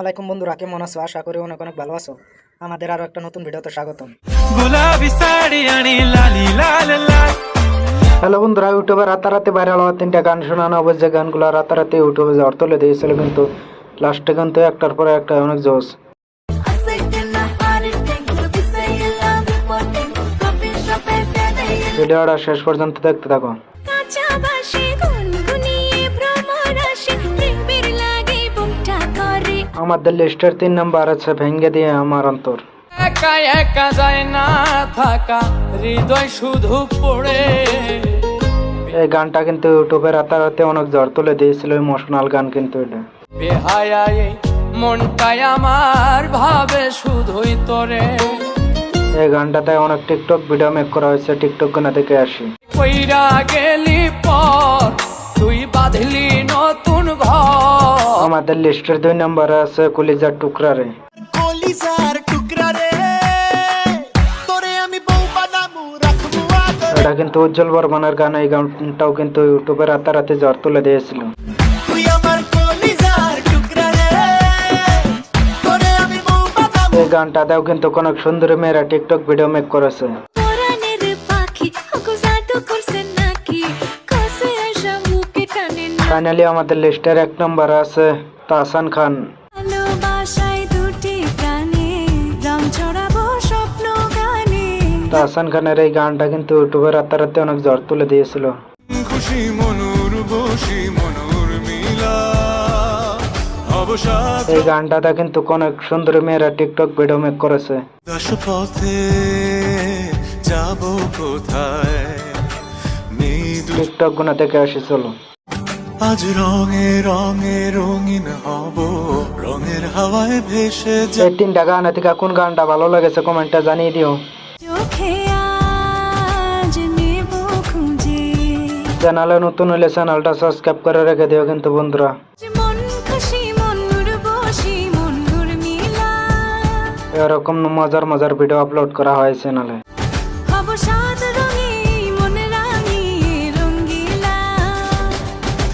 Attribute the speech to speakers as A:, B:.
A: আলাইকুম বন্ধুরা, কেমন আছো? আশা করি অনেক অনেক ভালো আছো। আমাদের আরো একটা নতুন ভিডিওতে স্বাগতম। হ্যালো বন্ধুরা, ইউটিউবে রাতারাতি ভাইরাল হওয়া 3টা গান শোনানো হবে, যে গানগুলো রাতারাতি ইউটিউবে ঝড় তুলে দিয়েছিল, কিন্তু লাস্টে কিন্তু একটার পরে একটা অনেক জোশ। ভিডিওটা শেষ পর্যন্ত দেখতে থাকো। আমাদের লিস্টের 3 নাম্বার আছে ভেঙ্গে দিয়ে আমার অন্তর।
B: একা একা যায় না থাকা, হৃদয় শুধু পড়ে।
A: এই গানটা কিন্তু ইউটিউবে রাতারাতি অনেক ঝড় তুলে দিয়েছিল, ইমোশনাল গান কিন্তু এটা।
B: বেহায়ায় মনটাই আমার ভাবে শুধুই তোরে।
A: এই গানটাতে অনেক টিকটক ভিডিও মেক করা হয়েছে, টিকটক গানা থেকে আসি।
B: কইরা গেলি পর তুই বাঁধলি নতুন ঘর।
A: আমাদের লিস্টের 2 নাম্বারে আছে কলিজার টুকরা রে।
C: কলিজার টুকরা রে, তোরে আমি বউ বানামু রাখবো আদরে।
A: এটা কিন্তু উজ্জ্বল বর্মনের গান। এই গানটাও কিন্তু ইউটিউবে রাতারাতি ঝড় তুলে দিয়েছিল।
C: তুই আমার কলিজার টুকরা রে, তোরে আমি বউ বানামু।
A: এই গানটাতেও কিন্তু অনেক সুন্দরী মেয়েরা টিকটক ভিডিও মেক করেছে। ফাইনালি আমাদের লিস্টের 1 নম্বরে আছে তাহসান খান। তাহসান খানের এই গানটা কিন্তু ইউটিউবে রাতারাতি অনেক ঝড় তুলে দিয়েছিল।
D: খুশি মনুর বসি মনুর মিলা অবসাদ
A: এই গানটাতে কিন্তু অনেক সুন্দরী মেয়েরা টিকটক ভিডিও মেক করেছে।
D: পথে যাব কোথায়
A: টিকটক গুনা থেকে আসি, চলো।
D: আজ রঙে রঙে রঙিন হব, রঙের হাওয়ায় ভেসে
A: এই 3টা গান থেকে কোন গানটা ভালো লেগেছে কমেন্টে জানিয়ে দিও। চ্যানেলে নতুন হলে চ্যানেলটা সাবস্ক্রাইব করে রেখে দিও কিন্তু বন্ধুরা। এরকম মজার মজার ভিডিও আপলোড করা হয় চ্যানেলে।